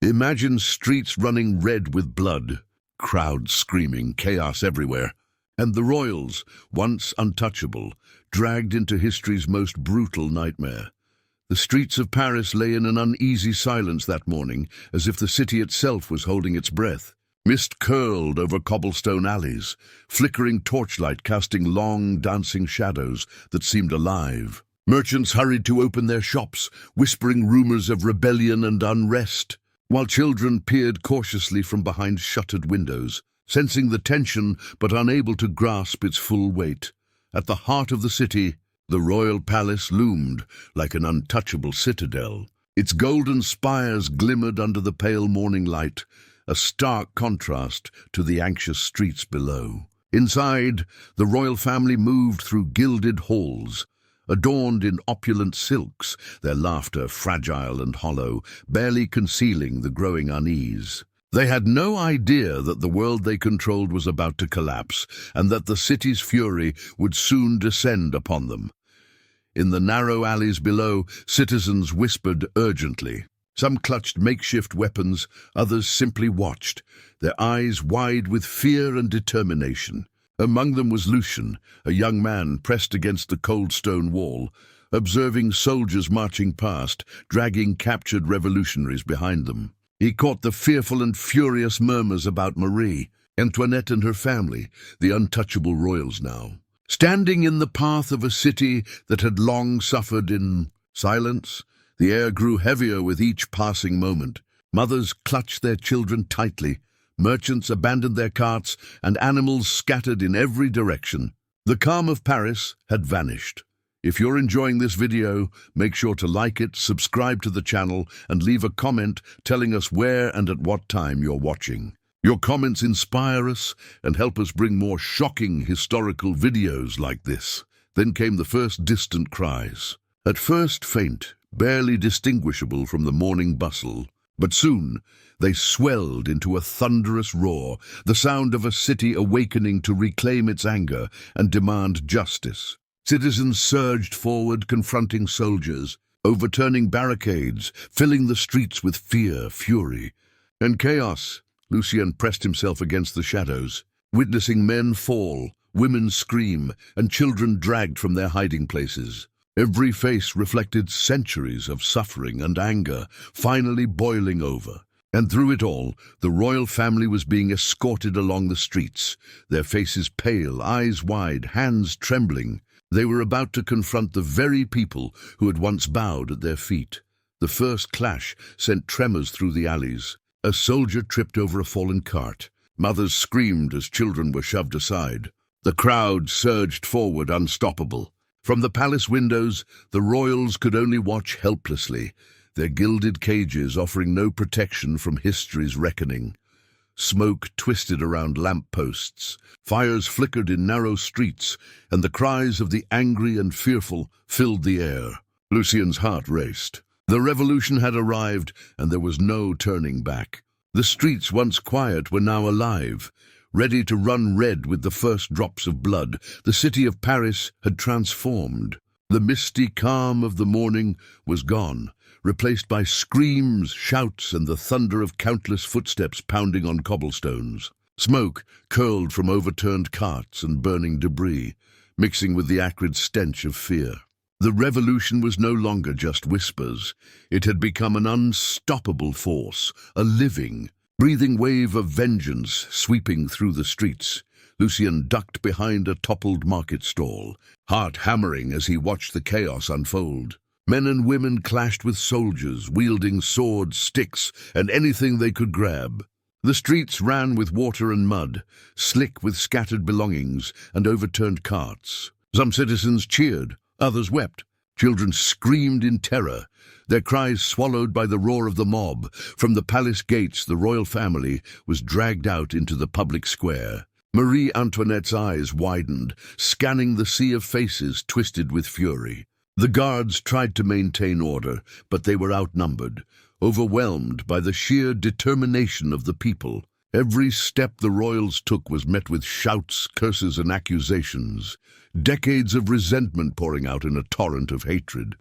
Imagine streets running red with blood, crowds screaming, chaos everywhere, and the royals, once untouchable, dragged into history's most brutal nightmare. The streets of Paris lay in an uneasy silence that morning, as if the city itself was holding its breath. Mist curled over cobblestone alleys, flickering torchlight casting long, dancing shadows that seemed alive. Merchants hurried to open their shops, whispering rumors of rebellion and unrest, while children peered cautiously from behind shuttered windows, sensing the tension but unable to grasp its full weight. At the heart of the city, the royal palace loomed like an untouchable citadel. Its golden spires glimmered under the pale morning light, a stark contrast to the anxious streets below. Inside, the royal family moved through gilded halls, adorned in opulent silks, their laughter fragile and hollow, barely concealing the growing unease. They had no idea that the world they controlled was about to collapse, and that the city's fury would soon descend upon them. In the narrow alleys below, citizens whispered urgently. Some clutched makeshift weapons, others simply watched, their eyes wide with fear and determination. Among them was Lucien, a young man pressed against the cold stone wall, observing soldiers marching past, dragging captured revolutionaries behind them. He caught the fearful and furious murmurs about Marie, Antoinette and her family, the untouchable royals now, standing in the path of a city that had long suffered in silence. The air grew heavier with each passing moment. Mothers clutched their children tightly, merchants abandoned their carts, and animals scattered in every direction. The calm of Paris had vanished. If you're enjoying this video, make sure to like it, subscribe to the channel, and leave a comment telling us where and at what time you're watching. Your comments inspire us and help us bring more shocking historical videos like this. Then came the first distant cries. At first faint, barely distinguishable from the morning bustle, but soon they swelled into a thunderous roar, the sound of a city awakening to reclaim its anger and demand justice. Citizens surged forward, confronting soldiers, overturning barricades, filling the streets with fear, fury, and chaos. Lucien pressed himself against the shadows, witnessing men fall, women scream, and children dragged from their hiding places. Every face reflected centuries of suffering and anger, finally boiling over. And through it all, the royal family was being escorted along the streets, their faces pale, eyes wide, hands trembling. They were about to confront the very people who had once bowed at their feet. The first clash sent tremors through the alleys. A soldier tripped over a fallen cart. Mothers screamed as children were shoved aside. The crowd surged forward, unstoppable. From the palace windows, the royals could only watch helplessly, their gilded cages offering no protection from history's reckoning. Smoke twisted around lampposts, fires flickered in narrow streets, and the cries of the angry and fearful filled the air. Lucien's heart raced. The revolution had arrived, and there was no turning back. The streets, once quiet, were now alive, ready to run red with the first drops of blood. The city of Paris had transformed. The misty calm of the morning was gone, replaced by screams, shouts, and the thunder of countless footsteps pounding on cobblestones. Smoke curled from overturned carts and burning debris, mixing with the acrid stench of fear. The revolution was no longer just whispers. It had become an unstoppable force, a living, breathing wave of vengeance sweeping through the streets. Lucien ducked behind a toppled market stall, heart hammering as he watched the chaos unfold. Men and women clashed with soldiers, wielding swords, sticks, and anything they could grab. The streets ran with water and mud, slick with scattered belongings and overturned carts. Some citizens cheered, others wept. Children screamed in terror, their cries swallowed by the roar of the mob. From the palace gates, the royal family was dragged out into the public square. Marie Antoinette's eyes widened, scanning the sea of faces twisted with fury. The guards tried to maintain order, but they were outnumbered, overwhelmed by the sheer determination of the people. Every step the royals took was met with shouts, curses, and accusations, decades of resentment pouring out in a torrent of hatred.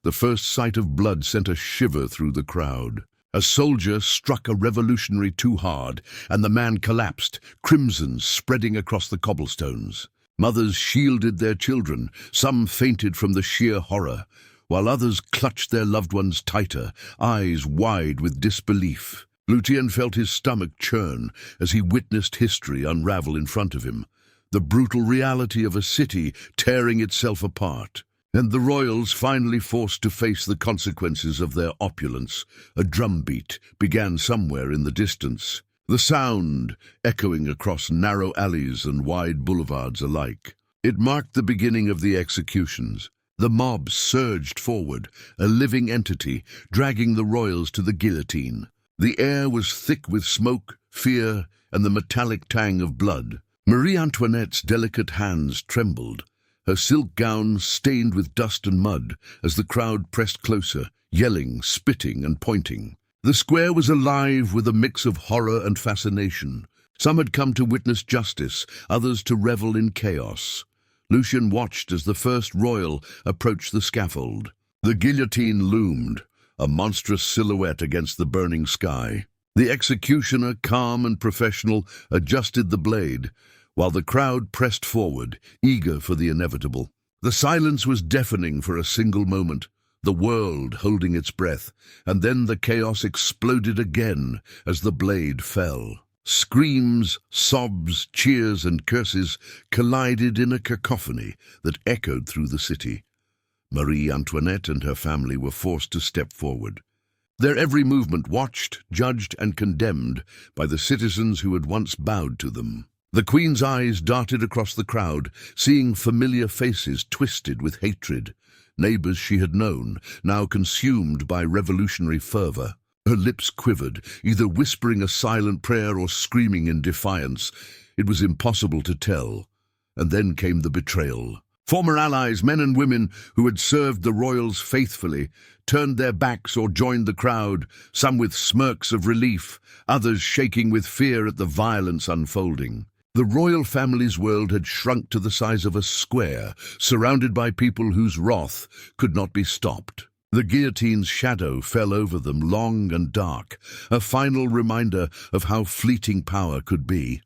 The first sight of blood sent a shiver through the crowd. A soldier struck a revolutionary too hard, and the man collapsed, crimson spreading across the cobblestones. Mothers shielded their children, some fainted from the sheer horror, while others clutched their loved ones tighter, eyes wide with disbelief. Luthien felt his stomach churn as he witnessed history unravel in front of him, the brutal reality of a city tearing itself apart. And the royals, finally forced to face the consequences of their opulence. A drumbeat began somewhere in the distance, the sound echoing across narrow alleys and wide boulevards alike. It marked the beginning of the executions. The mob surged forward, a living entity, dragging the royals to the guillotine. The air was thick with smoke, fear, and the metallic tang of blood. Marie Antoinette's delicate hands trembled, her silk gown stained with dust and mud as the crowd pressed closer, yelling, spitting, and pointing. The square was alive with a mix of horror and fascination. Some had come to witness justice, others to revel in chaos. Lucien watched as the first royal approached the scaffold. The guillotine loomed, a monstrous silhouette against the burning sky. The executioner, calm and professional, adjusted the blade, while the crowd pressed forward, eager for the inevitable. The silence was deafening for a single moment, the world holding its breath, and then the chaos exploded again as the blade fell. Screams, sobs, cheers, and curses collided in a cacophony that echoed through the city. Marie Antoinette and her family were forced to step forward, their every movement watched, judged, and condemned by the citizens who had once bowed to them. The Queen's eyes darted across the crowd, seeing familiar faces twisted with hatred, neighbors she had known, now consumed by revolutionary fervor. Her lips quivered, either whispering a silent prayer or screaming in defiance. It was impossible to tell. And then came the betrayal. Former allies, men and women who had served the royals faithfully, turned their backs or joined the crowd, some with smirks of relief, others shaking with fear at the violence unfolding. The royal family's world had shrunk to the size of a square, surrounded by people whose wrath could not be stopped. The guillotine's shadow fell over them, long and dark, a final reminder of how fleeting power could be.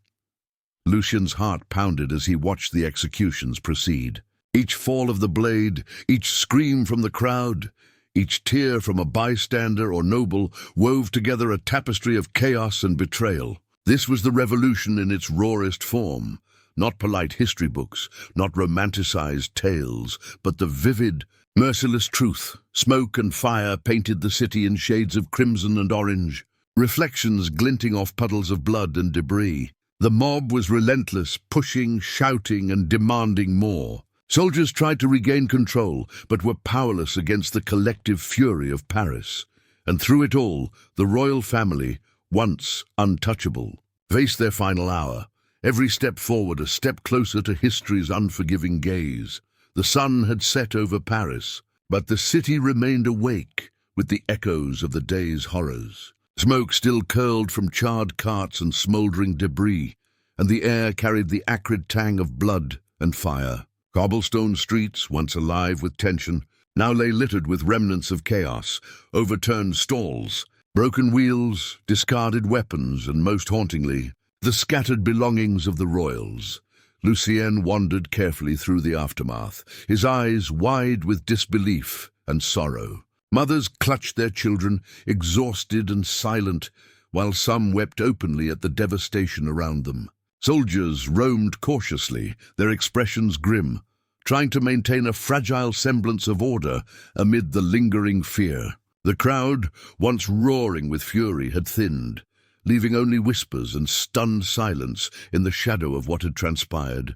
Lucien's heart pounded as he watched the executions proceed. Each fall of the blade, each scream from the crowd, each tear from a bystander or noble wove together a tapestry of chaos and betrayal. This was the revolution in its rawest form, not polite history books, not romanticized tales, but the vivid, merciless truth. Smoke and fire painted the city in shades of crimson and orange, reflections glinting off puddles of blood and debris. The mob was relentless, pushing, shouting, and demanding more. Soldiers tried to regain control, but were powerless against the collective fury of Paris. And through it all, the royal family, once untouchable, faced their final hour, every step forward a step closer to history's unforgiving gaze. The sun had set over Paris, but the city remained awake with the echoes of the day's horrors. Smoke still curled from charred carts and smouldering debris, and the air carried the acrid tang of blood and fire. Cobblestone streets, once alive with tension, now lay littered with remnants of chaos, overturned stalls, broken wheels, discarded weapons, and most hauntingly, the scattered belongings of the royals. Lucien wandered carefully through the aftermath, his eyes wide with disbelief and sorrow. Mothers clutched their children, exhausted and silent, while some wept openly at the devastation around them. Soldiers roamed cautiously, their expressions grim, trying to maintain a fragile semblance of order amid the lingering fear. The crowd, once roaring with fury, had thinned, leaving only whispers and stunned silence in the shadow of what had transpired.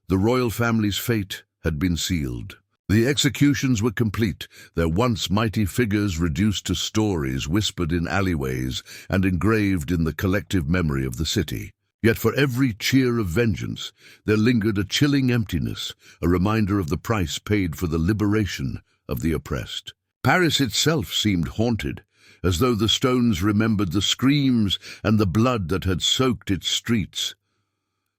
The royal family's fate had been sealed. The executions were complete, their once mighty figures reduced to stories whispered in alleyways and engraved in the collective memory of the city. Yet for every cheer of vengeance, there lingered a chilling emptiness, a reminder of the price paid for the liberation of the oppressed. Paris itself seemed haunted, as though the stones remembered the screams and the blood that had soaked its streets.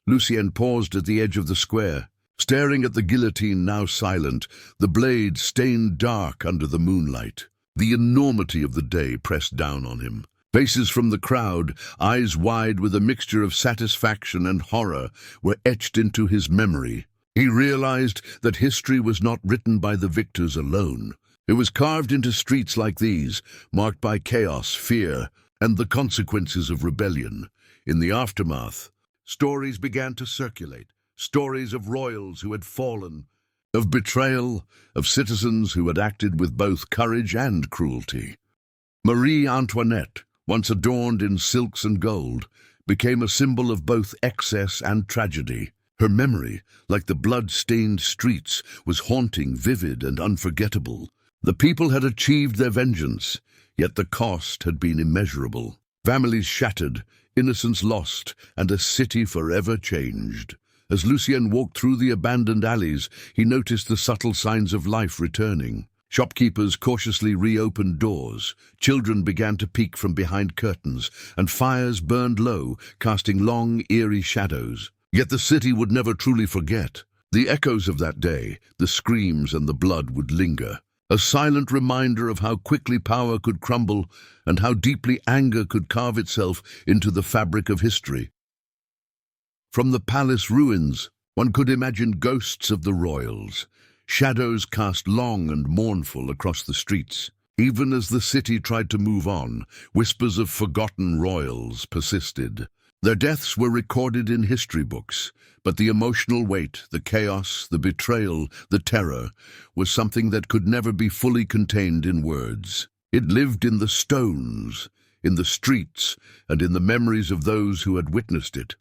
Lucien paused at the edge of the square, staring at the guillotine now silent, the blade stained dark under the moonlight. The enormity of the day pressed down on him. Faces from the crowd, eyes wide with a mixture of satisfaction and horror, were etched into his memory. He realized that history was not written by the victors alone. It was carved into streets like these, marked by chaos, fear, and the consequences of rebellion. In the aftermath, stories began to circulate, stories of royals who had fallen, of betrayal, of citizens who had acted with both courage and cruelty. Marie Antoinette, once adorned in silks and gold, became a symbol of both excess and tragedy. Her memory, like the blood-stained streets, was haunting, vivid, and unforgettable. The people had achieved their vengeance, yet the cost had been immeasurable. Families shattered, innocence lost, and a city forever changed. As Lucien walked through the abandoned alleys, he noticed the subtle signs of life returning. Shopkeepers cautiously reopened doors, children began to peek from behind curtains, and fires burned low, casting long, eerie shadows. Yet the city would never truly forget. The echoes of that day, the screams and the blood would linger, a silent reminder of how quickly power could crumble and how deeply anger could carve itself into the fabric of history. From the palace ruins, one could imagine ghosts of the royals. Shadows cast long and mournful across the streets. Even as the city tried to move on, whispers of forgotten royals persisted. Their deaths were recorded in history books, but the emotional weight, the chaos, the betrayal, the terror, was something that could never be fully contained in words. It lived in the stones, in the streets, and in the memories of those who had witnessed it.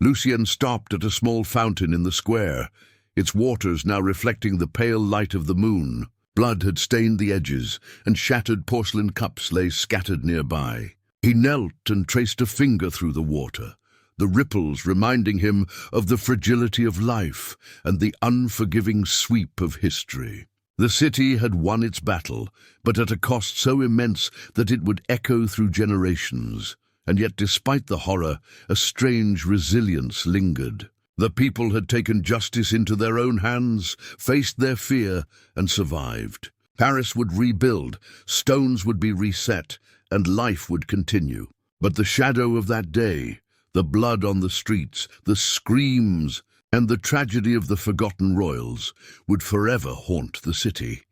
Lucien stopped at a small fountain in the square, its waters now reflecting the pale light of the moon. Blood had stained the edges, and shattered porcelain cups lay scattered nearby. He knelt and traced a finger through the water, the ripples reminding him of the fragility of life and the unforgiving sweep of history. The city had won its battle, but at a cost so immense that it would echo through generations. And yet, despite the horror, a strange resilience lingered. The people had taken justice into their own hands, faced their fear, and survived. Paris would rebuild, stones would be reset, and life would continue. But the shadow of that day, the blood on the streets, the screams, and the tragedy of the forgotten royals would forever haunt the city.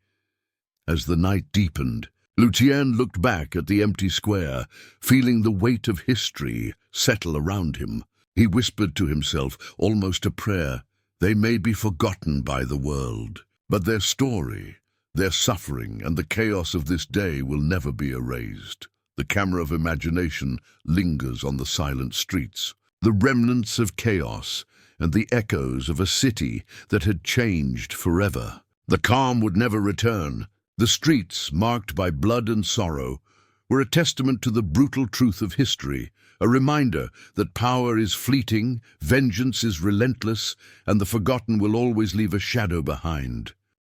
As the night deepened, Lucien looked back at the empty square, feeling the weight of history settle around him. He whispered to himself, almost a prayer, "They may be forgotten by the world, but their story, their suffering, and the chaos of this day will never be erased." The camera of imagination lingers on the silent streets, the remnants of chaos and the echoes of a city that had changed forever. The calm would never return. The streets, marked by blood and sorrow, were a testament to the brutal truth of history, a reminder that power is fleeting, vengeance is relentless, and the forgotten will always leave a shadow behind.